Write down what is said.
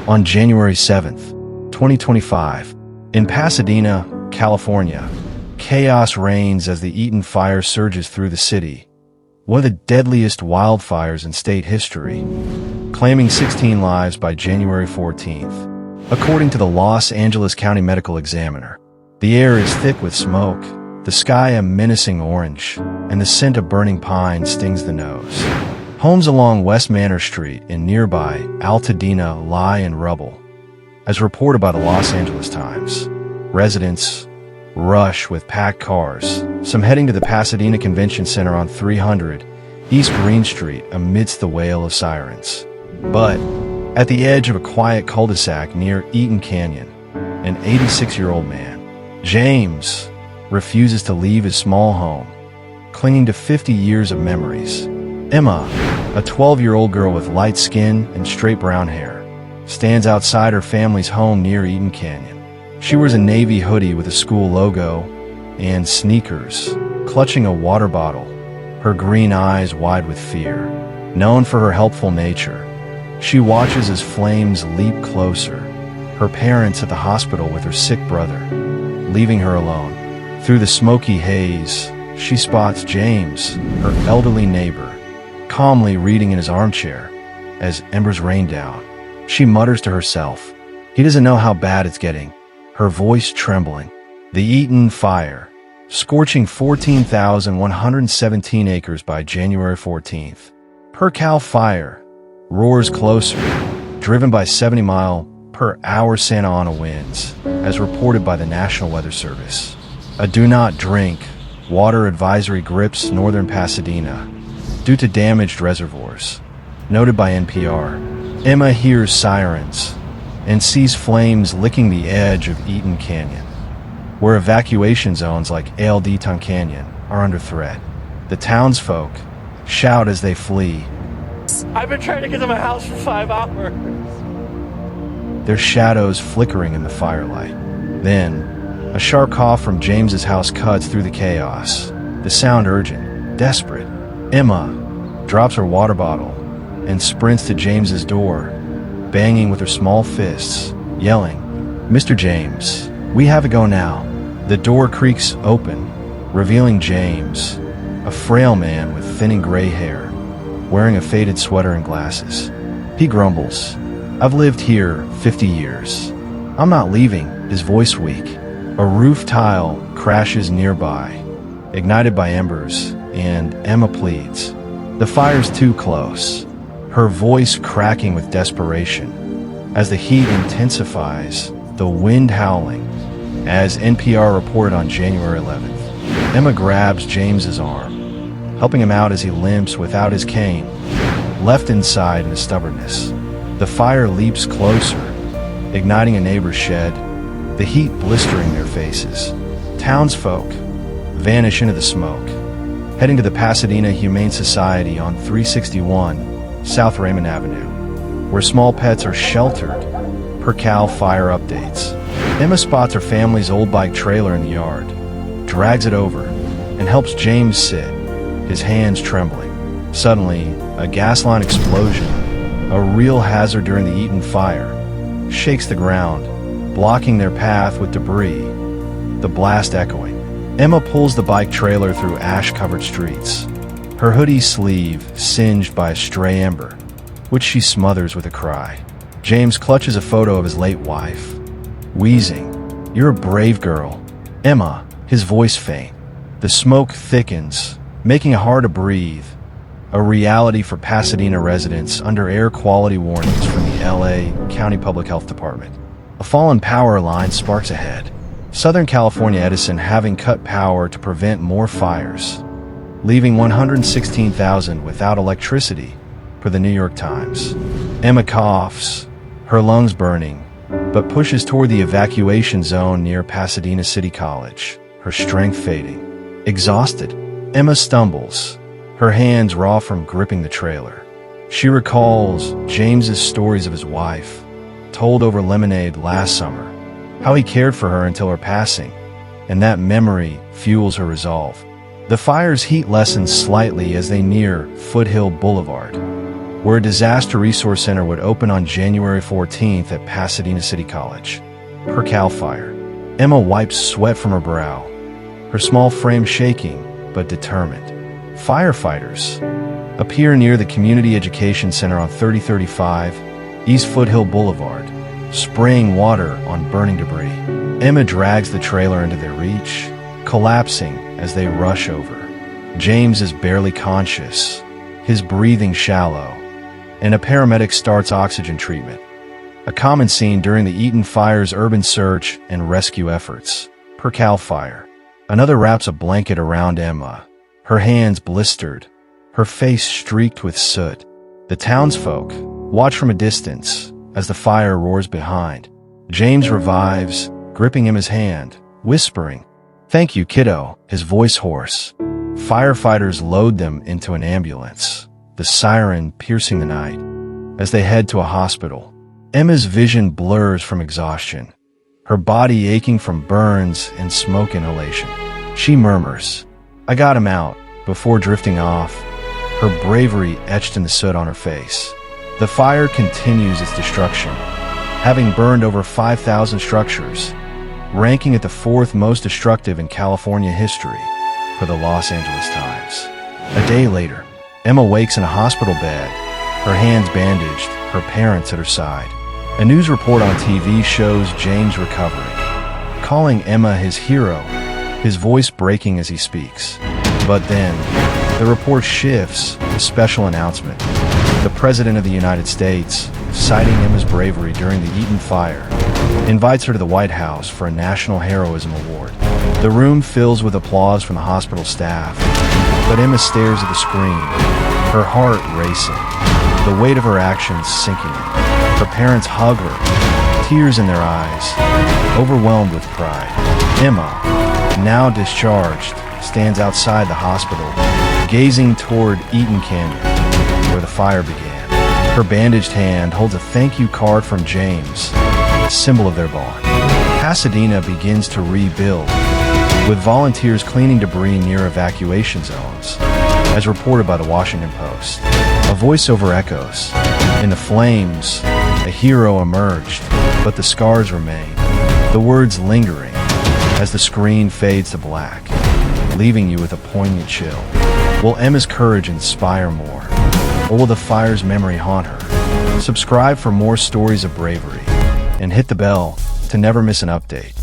On January 7th, 2025, in Pasadena, California, chaos reigns as the Eaton fire surges through the city, one of the deadliest wildfires in state history, claiming 16 lives by January 14th. According to the Los Angeles County Medical Examiner, the air is thick with smoke, the sky a menacing orange, and the scent of burning pine stings the nose. Homes along West Manor Street in nearby Altadena lie in rubble. As reported by the Los Angeles Times, residents rush with packed cars, some heading to the Pasadena Convention Center on 300 East Green Street amidst the wail of sirens. But at the edge of a quiet cul-de-sac near Eaton Canyon, an 86-year-old man, James, refuses to leave his small home, clinging to 50 years of memories. Emma, a 12-year-old girl with light skin and straight brown hair, stands outside her family's home near Eaton Canyon. She wears a navy hoodie with a school logo and sneakers, clutching a water bottle, her green eyes wide with fear. Known for her helpful nature, she watches as flames leap closer, her parents at the hospital with her sick brother, leaving her alone. Through the smoky haze, she spots James, her elderly neighbor, calmly reading in his armchair as embers rain down. She mutters to herself, "He doesn't know how bad it's getting," her voice trembling. The Eaton fire, scorching 14,117 acres by January 14th. Per Cal fire roars closer, driven by 70-mile-per-hour Santa Ana winds, as reported by the National Weather Service. A do-not-drink water advisory grips northern Pasadena due to damaged reservoirs. Noted by NPR, Emma hears sirens and sees flames licking the edge of Eaton Canyon, where evacuation zones like ALD Ton Canyon are under threat. The townsfolk shout as they flee. "I've been trying to get to my house for 5 hours." Their shadows flickering in the firelight. Then, a sharp cough from James's house cuts through the chaos, the sound urgent, desperate. Emma drops her water bottle and sprints to James's door, banging with her small fists, yelling, "Mr. James, we have to go now." The door creaks open, revealing James, a frail man with thinning gray hair, wearing a faded sweater and glasses. He grumbles, "I've lived here 50 years. I'm not leaving," his voice weak. A roof tile crashes nearby, ignited by embers, and Emma pleads, "The fire's too close," her voice cracking with desperation. As the heat intensifies, the wind howling, as NPR reported on January 11th. Emma grabs James's arm, helping him out as he limps without his cane, left inside in his stubbornness. The fire leaps closer, igniting a neighbor's shed, the heat blistering their faces. Townsfolk vanish into the smoke, heading to the Pasadena Humane Society on 361 South Raymond Avenue, where small pets are sheltered per Cal fire updates. Emma spots her family's old bike trailer in the yard, drags it over, and helps James sit, his hands trembling. Suddenly, a gas line explosion, a real hazard during the Eaton fire, shakes the ground, blocking their path with debris, the blast echoing. Emma pulls the bike trailer through ash-covered streets, her hoodie sleeve singed by a stray ember, which she smothers with a cry. James clutches a photo of his late wife, wheezing, "You're a brave girl, Emma," his voice faint. The smoke thickens, making it hard to breathe, a reality for Pasadena residents under air quality warnings from the LA County Public Health Department. A fallen power line sparks ahead, Southern California Edison having cut power to prevent more fires, leaving 116,000 without electricity, per the New York Times. Emma coughs, her lungs burning, but pushes toward the evacuation zone near Pasadena City College, her strength fading. Exhausted, Emma stumbles, her hands raw from gripping the trailer. She recalls James's stories of his wife, told over lemonade last summer, how he cared for her until her passing, and that memory fuels her resolve. The fire's heat lessens slightly as they near Foothill Boulevard, where a disaster resource center would open on January 14th at Pasadena City College. Per CAL FIRE. Emma wipes sweat from her brow, her small frame shaking, but determined. Firefighters appear near the Community Education Center on 3035 East Foothill Boulevard, spraying water on burning debris. Emma drags the trailer into their reach, collapsing as they rush over. James is barely conscious, his breathing shallow, and a paramedic starts oxygen treatment. A common scene during the Eaton Fire's urban search and rescue efforts. Per CAL FIRE. Another wraps a blanket around Emma, her hands blistered, her face streaked with soot. The townsfolk watch from a distance as the fire roars behind. James revives, gripping Emma's hand, whispering, "Thank you, kiddo," his voice hoarse. Firefighters load them into an ambulance, the siren piercing the night. As they head to a hospital, Emma's vision blurs from exhaustion, her body aching from burns and smoke inhalation. She murmurs, "I got him out," before drifting off, her bravery etched in the soot on her face. The fire continues its destruction, having burned over 5,000 structures, ranking at the fourth most destructive in California history per the Los Angeles Times. A day later, Emma wakes in a hospital bed, her hands bandaged, her parents at her side. A news report on TV shows James recovering, calling Emma his hero, his voice breaking as he speaks. But then, the report shifts to a special announcement. The President of the United States, citing Emma's bravery during the Eaton Fire, invites her to the White House for a National Heroism Award. The room fills with applause from the hospital staff, but Emma stares at the screen, her heart racing, the weight of her actions sinking in. Her parents hug her, tears in their eyes, overwhelmed with pride. Emma, now discharged, stands outside the hospital, gazing toward Eaton Canyon, where the fire began. Her bandaged hand holds a thank you card from James, a symbol of their bond. Pasadena begins to rebuild, with volunteers cleaning debris near evacuation zones, as reported by the Washington Post. A voiceover echoes, "In the flames, a hero emerged, but the scars remain." The words lingering as the screen fades to black, leaving you with a poignant chill. Will Emma's courage inspire more, or will the fire's memory haunt her? Subscribe for more stories of bravery, and hit the bell to never miss an update.